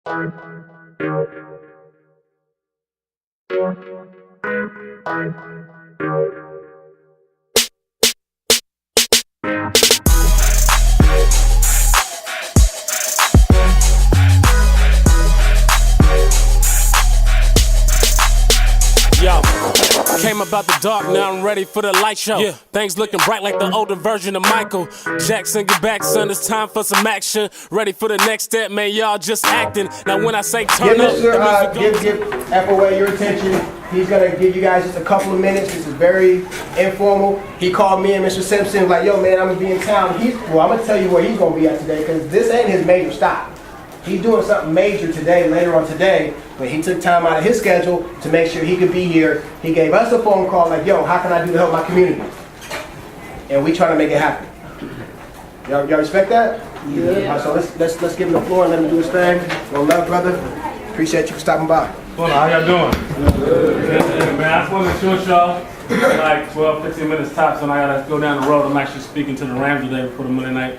Yo, came about the dark, now I'm ready for the light show. Yeah. Things looking bright like the older version of Michael Jackson. Get back, son, it's time for some action. Ready for the next step, man, y'all just acting. Now when I say turn up, give FOA your attention. He's gonna give you guys just a couple of minutes. This is very informal. He called me and Mr. Simpson, like, yo man, I'm gonna be in town. I'm gonna tell you where he's gonna be at today, because this ain't his major stop. He's doing something major today, later on today, but he took time out of his schedule to make sure he could be here. He gave us a phone call like, yo, how can I do to help my community? And we trying to make it happen. Y'all respect that? Yeah. All right, so let's give him the floor and let him do his thing. Well, love, brother. Appreciate you for stopping by. Well, how y'all doing? Good. Man, I just wanted to shoot y'all like 12, 15 minutes tops, and I gotta go down the road. I'm actually speaking to the Rams today before the Monday night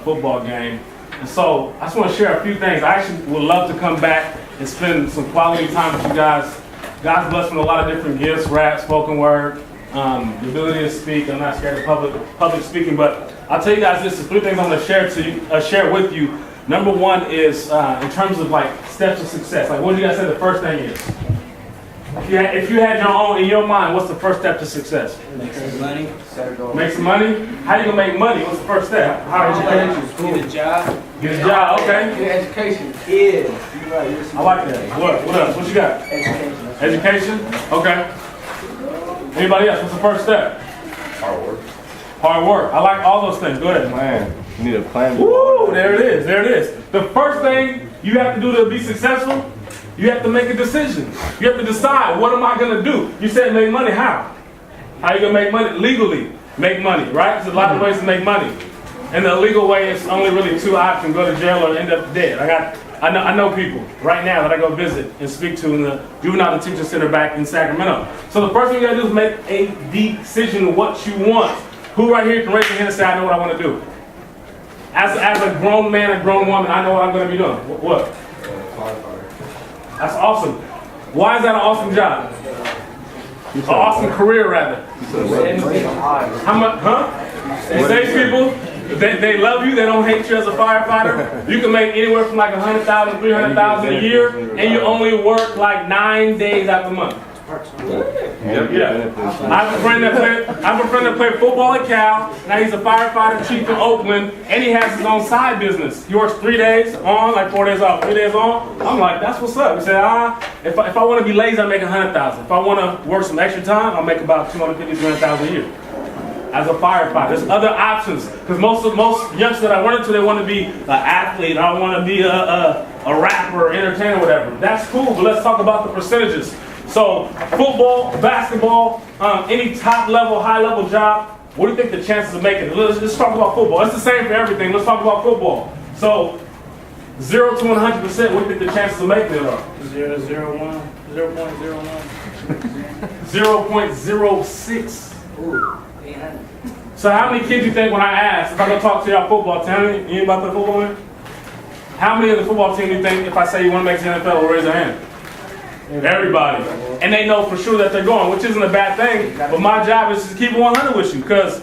football game. And so I just want to share a few things. I actually would love to come back and spend some quality time with you guys. God's blessed me with a lot of different gifts: rap, spoken word, the ability to speak. I'm not scared of public speaking, but I'll tell you guys this: is 3 things I'm going to share with you. Number 1 is in terms of like steps to success. Like, what do you guys say the first thing is? If you had your own in your mind, what's the first step to success? Make some money. Make some money? How you gonna make money? What's the first step? How Get a job. Get a job, okay. Get education. Yeah. I like that. What else? What you got? Education. Education? Okay. Anybody else? What's the first step? Hard work. Hard work. I like all those things. Go ahead. Man, you need a plan. Woo! There it is. There it is. The first thing you have to do to be successful, you have to make a decision. You have to decide, what am I going to do? You said make money. How? How are you going to make money? Legally make money, right? There's a lot of ways to make money. And the illegal way is only really 2 options: go to jail or end up dead. I know people right now that I go visit and speak to in the juvenile detention center back in Sacramento. So the first thing you got to do is make a decision what you want. Who right here can raise their hand and say, I know what I want to do? As a grown man, a grown woman, I know what I'm going to be doing. What? That's awesome. Why is that an awesome job? An awesome career, rather. How much? Huh? It saves people. They love you. They don't hate you as a firefighter. You can make anywhere from like $100,000, $300,000 a year, and you only work like 9 days out the month. Yeah. I have a friend that played football at Cal. Now he's a firefighter chief in Oakland, and he has his own side business. He works 3 days on, like 4 days off, 3 days on. I'm like, that's what's up. He said, if I want to be lazy, I make $100,000. If I want to work some extra time, I'll make about $250,000, $300,000 a year. As a firefighter, there's other options, because most youngsters that I run into, they want to be an athlete. I want to be a rapper, entertainer, whatever. That's cool, but let's talk about the percentages. So, football, basketball, any top level, high level job, what do you think the chances of making it? Let's talk about football. It's the same for everything. Let's talk about football. So, 0 to 100%, what do you think the chances of making it are? 0.01. 0.06. So how many kids do you think when I ask, if I go talk to y'all football team, anybody play football in? How many of the football team do you think, if I say you want to make the NFL, will raise their hand? Everybody. And they know for sure that they're going, which isn't a bad thing, but my job is to keep it 100 with you, because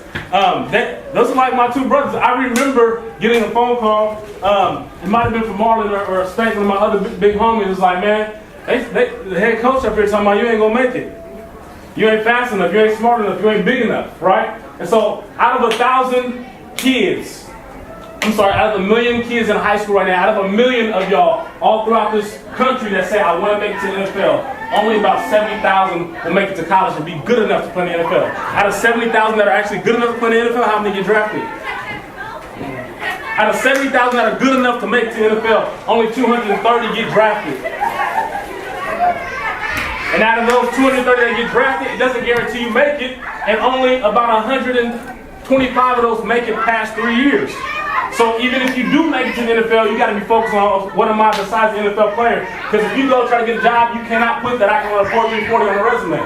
those are like my 2 brothers. I remember getting a phone call, it might have been from Marlon or Spank, one of my other big homies. Was like, man, the head coach up here talking about you ain't going to make it. You ain't fast enough, you ain't smart enough, you ain't big enough, right? And so out of 1,000 kids, out of 1 million kids in high school right now, out of 1 million of y'all all throughout this country that say, I want to make it to the NFL, only about 70,000 will make it to college and be good enough to play in the NFL. Out of 70,000 that are actually good enough to play in the NFL, how many get drafted? Out of 70,000 that are good enough to make it to the NFL, only 230 get drafted. And out of those 230 that get drafted, it doesn't guarantee you make it, and only about 125 of those make it past 3 years. So even if you do make it to the NFL, you got to be focused on what am I besides the NFL player. Because if you go try to get a job, you cannot put that I can run a 4.340 on a resume.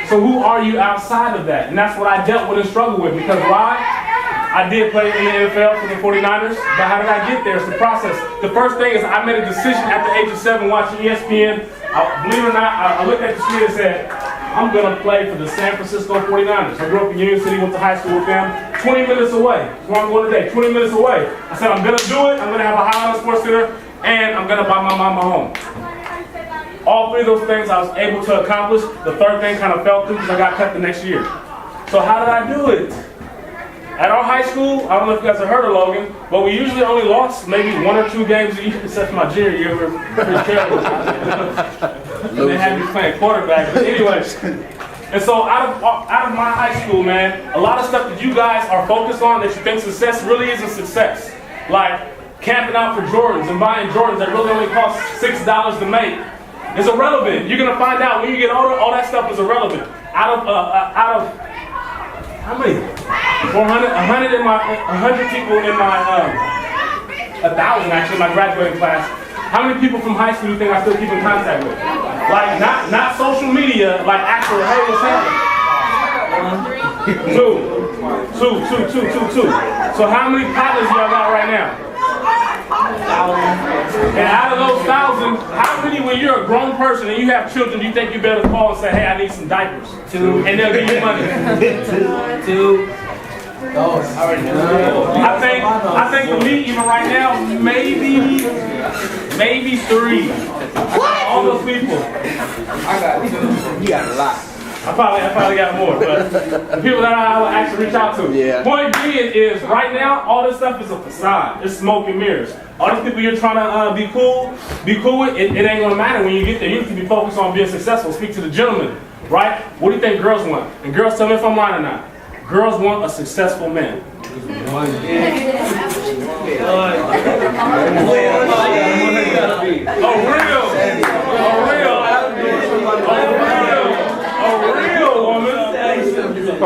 So who are you outside of that? And that's what I dealt with and struggled with. Because why? I did play in the NFL for the 49ers, but how did I get there? It's the process. The first thing is I made a decision at the age of 7 watching ESPN. Believe it or not, I looked at the screen and said, I'm going to play for the San Francisco 49ers. I grew up in Union City, went to high school with them. 20 minutes away. That's where I'm going today. 20 minutes away. I said, I'm going to do it. I'm going to have a Highland Sports Center, and I'm going to buy my mama home. All three of those things I was able to accomplish. The third thing kind of fell through because I got cut the next year. So how did I do it? At our high school, I don't know if you guys have heard of Logan, but we usually only lost maybe 1 or 2 games a year, except for my junior year. We were pretty terrible. And they had me playing quarterback. But anyways, and so out of my high school, man, a lot of stuff that you guys are focused on that you think success really isn't success. Like camping out for Jordans and buying Jordans that really only cost $6 to make. It's irrelevant. You're gonna find out when you get older, all that stuff is irrelevant. Out of how many? 400, 100 in my 100 people in my 1,000 actually in my graduating class. How many people from high school do you think I still keep in contact with? Like not social media, like actual hey, what's happening? Two. So how many partners y'all got right now? And out of those 1,000, how many, when you're a grown person and you have children, do you think you better call and say, hey, I need some diapers? 2. And they'll give you money. 2. I think for me, even right now, maybe 3. What? All those people. I got 2. You got a lot. I probably got more, but the people that I will actually reach out to. Yeah. Point being is, right now, all this stuff is a facade. It's smoke and mirrors. All these people you're trying to be cool with, it ain't gonna matter when you get there. You need to be focused on being successful. Speak to the gentleman, right? What do you think girls want? And girls, tell me if I'm lying or not. Girls want a successful man.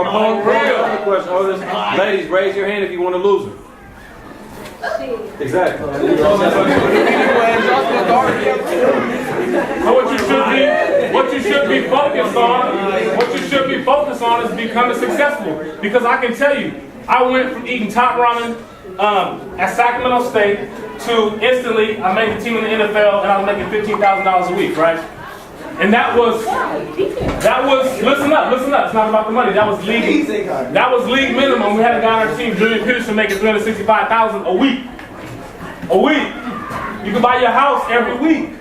Oh, real woman. Ladies, raise your hand if you want to lose her. Exactly. So what you should be focused on is becoming successful. Because I can tell you, I went from eating top ramen at Sacramento State to instantly I made the team in the NFL and I was making $15,000 a week, right? And that was listen up, it's not about the money. That was league minimum. We had a guy on our team, Julian Peterson, making $365,000 a week. You can buy your house every week,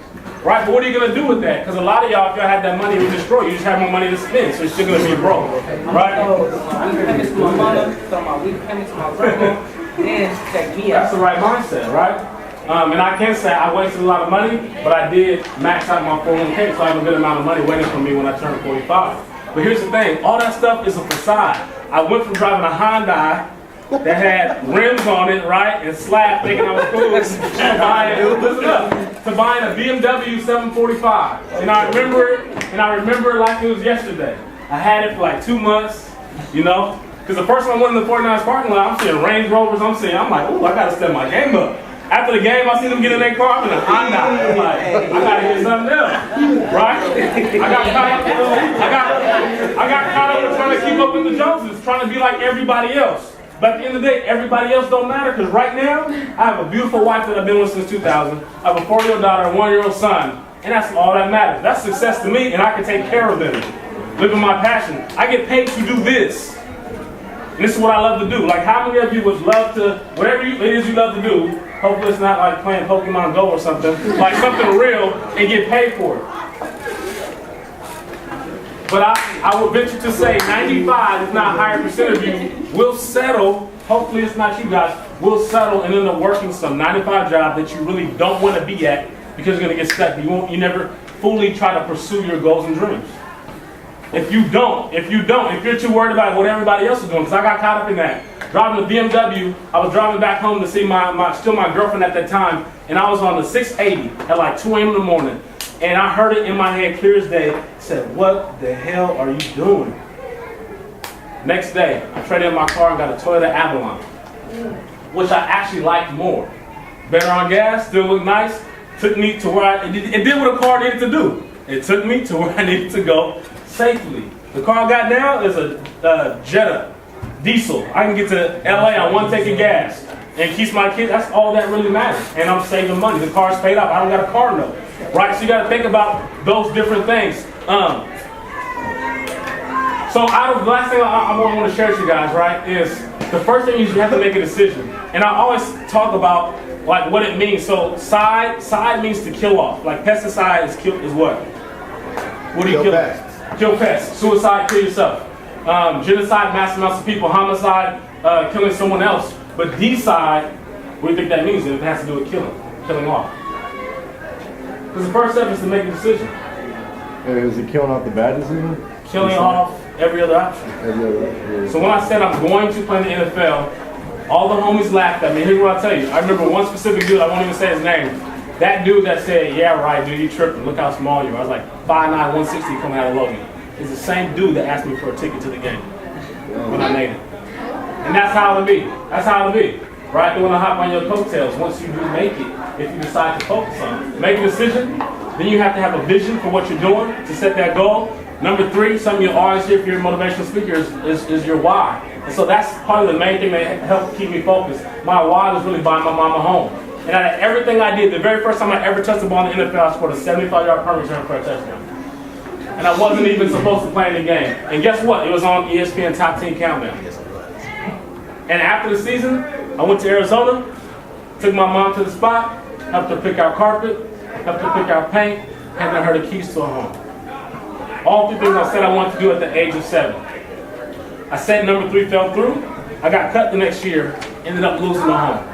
right? But what are you gonna do with that? Because a lot of y'all, if y'all had that money, it would destroy you. You just have more money to spend, so you're still gonna be broke, right? I'm paying to my mother, so my week payment to my grandma, and check me out. That's the right mindset, right? And I can say I wasted a lot of money, but I did max out my 401k, so I have a good amount of money waiting for me when I turn 45. But here's the thing, all that stuff is a facade. I went from driving a Hyundai that had rims on it, right, and slap thinking I was cool, to buying a BMW 745. And I remember it like it was yesterday. I had it for like 2 months, you know, because the first time I went in the 49ers parking lot, I'm seeing Range Rovers, I'm like, ooh, I gotta step my game up. After the game, I see them get in their car, I'm in a Honda. I'm like, I gotta get something else, right? I got caught up with trying to keep up with the Joneses, trying to be like everybody else. But at the end of the day, everybody else don't matter, because right now, I have a beautiful wife that I've been with since 2000. I have a 4-year-old daughter, a 1-year-old son, and that's all that matters. That's success to me, and I can take care of them. Living my passion. I get paid to do this. And this is what I love to do. Like, how many of you would love to, whatever it is you love to do, hopefully it's not like playing Pokemon Go or something, like something real, and get paid for it. But I would venture to say 95, if not a higher percent of you, will settle, hopefully it's not you guys, will settle and end up working some 9-to-5 job that you really don't want to be at because you're going to get stuck. You never fully try to pursue your goals and dreams. If you're too worried about what everybody else is doing, because I got caught up in that. Driving the BMW, I was driving back home to see my girlfriend at that time, and I was on the 680 at like 2 a.m. in the morning, and I heard it in my head clear as day. I said, what the hell are you doing? Next day, I traded in my car and got a Toyota Avalon, which I actually liked more. Better on gas, still looked nice, took me to where it did what a car needed to do. It took me to where I needed to go safely. The car I got now is a Jetta diesel. I can get to LA on one tank of gas and keeps my kids. That's all that really matters. And I'm saving money. The car's paid off. I don't got a car note. Right? So you got to think about those different things. So the last thing I want to share with you guys, right, is the first thing is you have to make a decision. And I always talk about like what it means. So side means to kill off. Like pesticide is what? What do you kill? Pests. Kill pests. Suicide, kill yourself. Genocide, mass amounts of people. Homicide, killing someone else. But decide, what do you think that means? It has to do with killing off. Because the first step is to make a decision. Is it killing off the bad decision? Killing off every other option. So when I said I'm going to play in the NFL, all the homies laughed at me. Here's what I'll tell you. I remember one specific dude, I won't even say his name. That dude that said, yeah, right, dude, you tripping. Look how small you are. I was like 5'9", 160 coming out of Logan. It's the same dude that asked me for a ticket to the game when I made it. And that's how it'll be. That's how it'll be. Right? They want to hop on your coattails once you do make it. If you decide to focus on it. Make a decision. Then you have to have a vision for what you're doing to set that goal. Number 3, something you always hear if you're a motivational speaker is your why. And so that's probably the main thing that helped keep me focused. My why was really buying my mama home. And out of everything I did, the very first time I ever touched the ball in the NFL, I scored a 75-yard punt return for a touchdown. And I wasn't even supposed to play in the game. And guess what? It was on ESPN Top 10 Countdown. And after the season, I went to Arizona, took my mom to the spot, helped her pick out carpet, helped her pick out paint, handed her the keys to her home. All 3 things I said I wanted to do at the age of 7. I said number 3 fell through. I got cut the next year, ended up losing the home.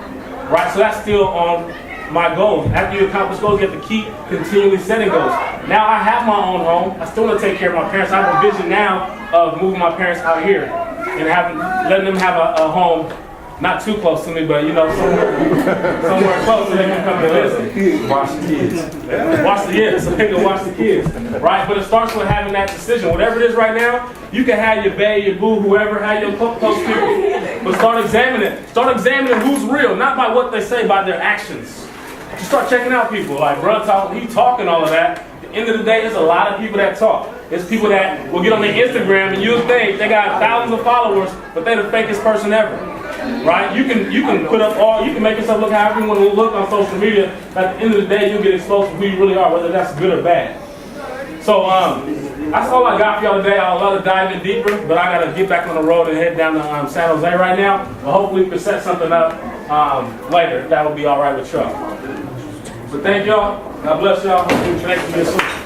Right, so that's still on my goals. After you accomplish goals, you have to keep continually setting goals. Now I have my own home. I still want to take care of my parents. I have a vision now of moving my parents out here and letting them have a home, not too close to me, but you know, somewhere close so they can come and visit. Watch the kids. Watch the kids, so they can watch the kids. Right? But it starts with having that decision. Whatever it is right now, you can have your bae, your boo, whoever, have your close people. But start examining. Start examining who's real, not by what they say, by their actions. Just start checking out people. Like, bro, he talking all of that. At the end of the day, there's a lot of people that talk. There's people that will get on their Instagram and you'll think they got thousands of followers, but they're the fakest person ever. Right? You can put up you can make yourself look however you want to look on social media. At the end of the day, you'll get exposed to who you really are, whether that's good or bad. So that's all I got for y'all today. I'd love to dive in deeper, but I got to get back on the road and head down to San Jose right now. But hopefully we can set something up later. That will be all right with y'all. So thank y'all. God bless y'all. Hope you connect with me soon.